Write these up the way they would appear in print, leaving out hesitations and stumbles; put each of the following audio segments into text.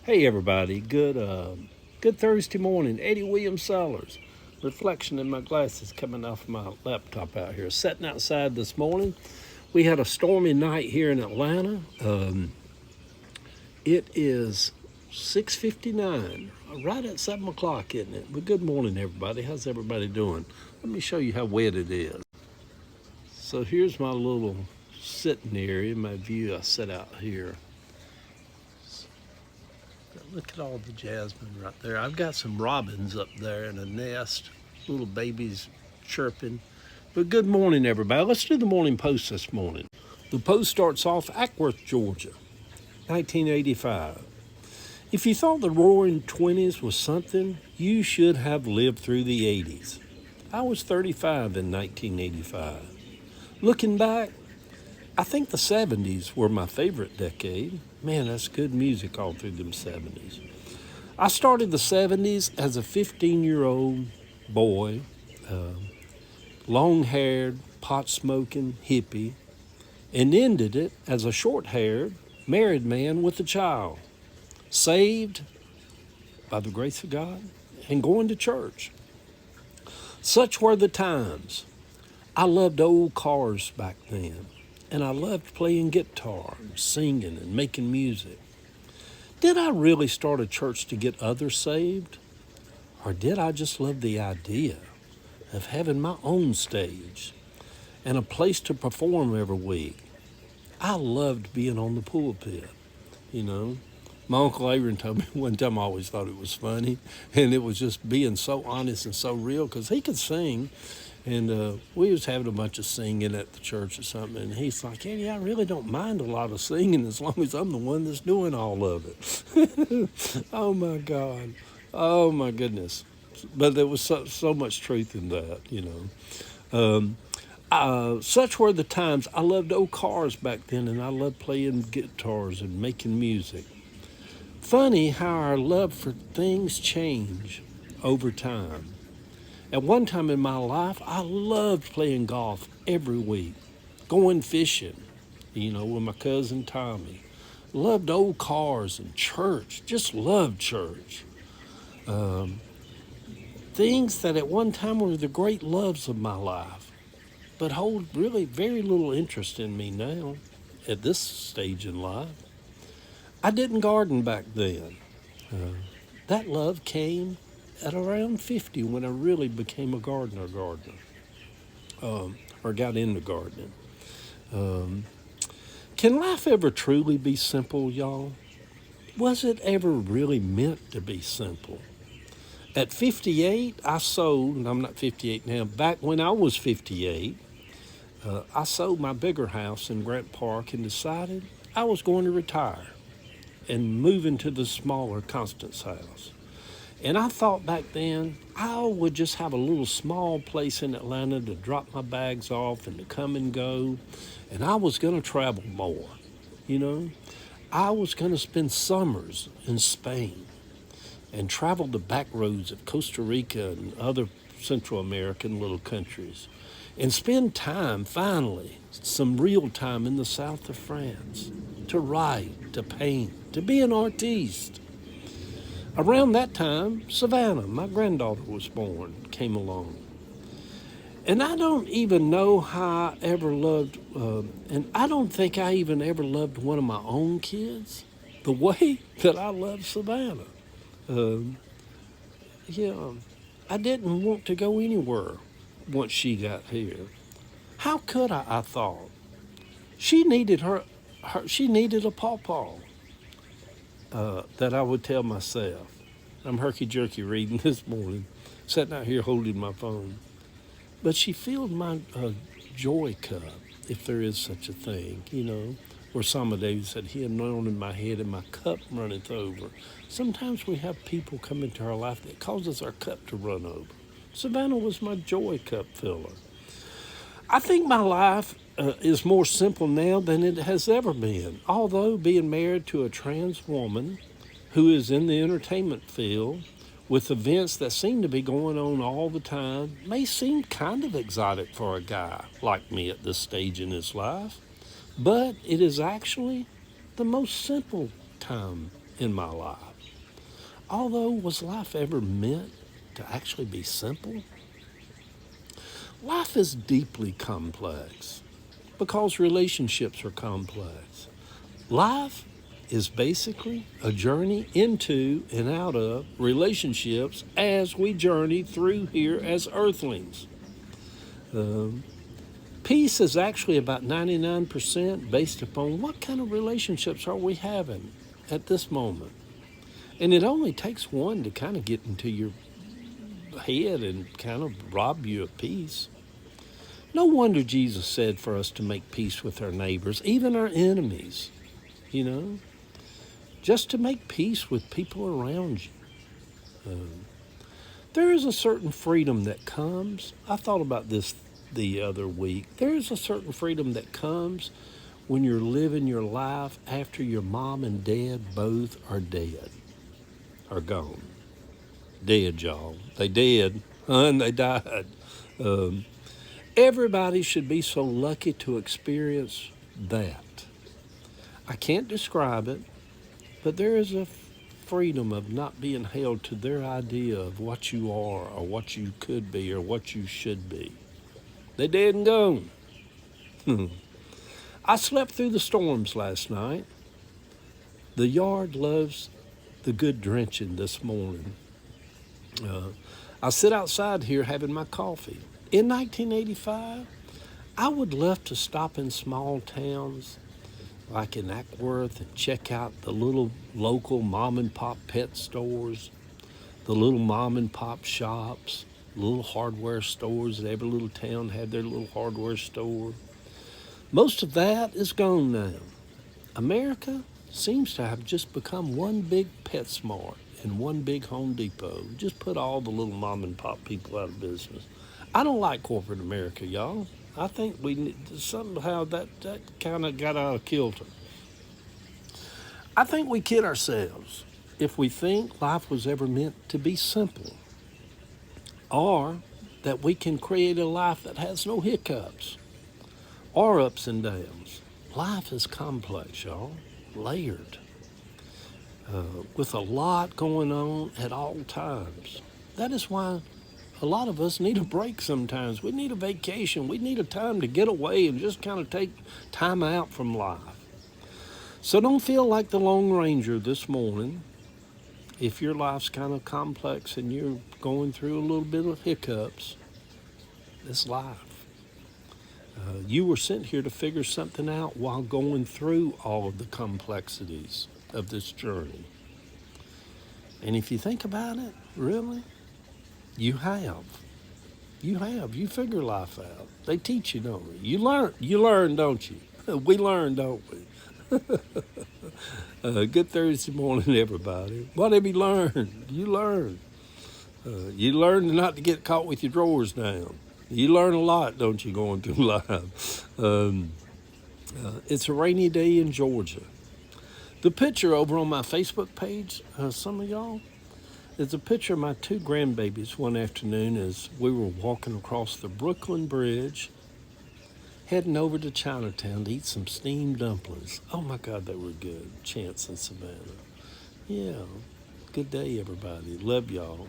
Hey everybody, good Thursday morning. Eddie Williams Sellers. Reflection in my glasses coming off my laptop out here. Sitting outside this morning. We had a stormy night here in Atlanta. It is 6:59, right at 7 o'clock, isn't it? But good morning everybody. How's everybody doing? Let me show you how wet it is. So here's my little sitting area, my view. I sit out here. Look at all the jasmine right there. I've got some robins up there in a nest, little babies chirping. But good morning, everybody. Let's do the morning post this morning. The post starts off Ackworth, Georgia, 1985. If you thought the roaring 20s was something, you should have lived through the 80s. I was 35 in 1985. Looking back, I think the 70s were my favorite decade. Man, that's good music all through them 70s. I started the 70s as a 15-year-old boy, long-haired, pot-smoking hippie, and ended it as a short-haired, married man with a child, saved by the grace of God and going to church. Such were the times. I loved old cars back then. And I loved playing guitar and singing and making music. Did I really start a church to get others saved? Or did I just love the idea of having my own stage and a place to perform every week? I loved being on the pulpit, you know. My Uncle Aaron told me one time I always thought it was funny, and it was just being so honest and so real because he could sing. And we was having a bunch of singing at the church or something, and he's like, "Yeah, I really don't mind a lot of singing as long as I'm the one that's doing all of it." Oh my God, oh my goodness! But there was so much truth in that, you know. Such were the times. I loved old cars back then, and I loved playing guitars and making music. Funny how our love for things change over time. At one time in my life, I loved playing golf every week, going fishing, you know, with my cousin Tommy. Loved old cars and church, just loved church. Things that at one time were the great loves of my life, but hold really very little interest in me now at this stage in life. I didn't garden back then. That love came at around 50 when I really became a gardener, or got into gardening. Can life ever truly be simple, y'all? Was it ever really meant to be simple? At 58, I sold, and I'm not 58 now, back when I was 58, I sold my bigger house in Grant Park and decided I was going to retire and move into the smaller Constance house. And I thought back then I would just have a little small place in Atlanta to drop my bags off and to come and go. And I was going to travel more, you know. I was going to spend summers in Spain and travel the back roads of Costa Rica and other Central American little countries and spend time, finally, some real time in the south of France to write, to paint, to be an artiste. Around that time, Savannah, my granddaughter, was born, came along. And I don't even know how I ever loved, and I don't think I even ever loved one of my own kids the way that I loved Savannah. Um, yeah, I didn't want to go anywhere once she got here. How could I thought. She needed she needed a pawpaw that I would tell myself. I'm herky-jerky reading this morning, sitting out here holding my phone. But she filled my joy cup, if there is such a thing, you know, where Psalm David said, He anointed my head and my cup runneth over. Sometimes we have people come into our life that causes our cup to run over. Savannah was my joy cup filler. I think my life is more simple now than it has ever been. Although being married to a trans woman who is in the entertainment field with events that seem to be going on all the time may seem kind of exotic for a guy like me at this stage in his life, but it is actually the most simple time in my life. Although, was life ever meant to actually be simple? Life is deeply complex because relationships are complex. Life is basically a journey into and out of relationships as we journey through here as earthlings. Um, Peace is actually about 99% based upon what kind of relationships are we having at this moment. And it only takes one to kind of get into your head and kind of rob you of peace. No wonder Jesus said for us to make peace with our neighbors, even our enemies, you know, just to make peace with people around you. There is a certain freedom that comes. I thought about this the other week. There is a certain freedom that comes when you're living your life after your mom and dad both are dead, are gone. Dead, y'all. They dead, and they died. Um, Everybody should be so lucky to experience that. I can't describe it, but there is a freedom of not being held to their idea of what you are or what you could be or what you should be. They dead and gone. I slept through the storms last night. The yard loves the good drenching this morning. Uh, I sit outside here having my coffee. In 1985, I would love to stop in small towns like in Ackworth and check out the little local mom and pop pet stores, the little mom and pop shops, little hardware stores. Every little town had their little hardware store. Most of that is gone now. America seems to have just become one big PetSmart and one big Home Depot. Just put all the little mom and pop people out of business. I don't like corporate America, y'all. I think somehow that kind of got out of kilter. I think we kid ourselves if we think life was ever meant to be simple, or that we can create a life that has no hiccups or ups and downs. Life is complex, y'all, layered, with a lot going on at all times. That is why a lot of us need a break sometimes. We need a vacation. We need a time to get away and just kind of take time out from life. So don't feel like the Lone Ranger this morning. If your life's kind of complex and you're going through a little bit of hiccups, it's life. You were sent here to figure something out while going through all of the complexities of this journey. And if you think about it, really, you have. You have. You figure life out. They teach you, don't they? You learn, don't you? We learn, don't we? Good Thursday morning, everybody. What have you learned? You learn. You learn not to get caught with your drawers down. You learn a lot, don't you, going through life? It's a rainy day in Georgia. The picture over on my Facebook page, some of y'all, is a picture of my two grandbabies one afternoon as we were walking across the Brooklyn Bridge, heading over to Chinatown to eat some steamed dumplings. Oh my God, they were good. Chance and Savannah. Yeah, good day, everybody. Love y'all.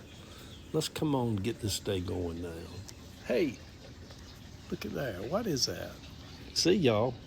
Let's come on and get this day going now. Hey, look at that. What is that? See y'all.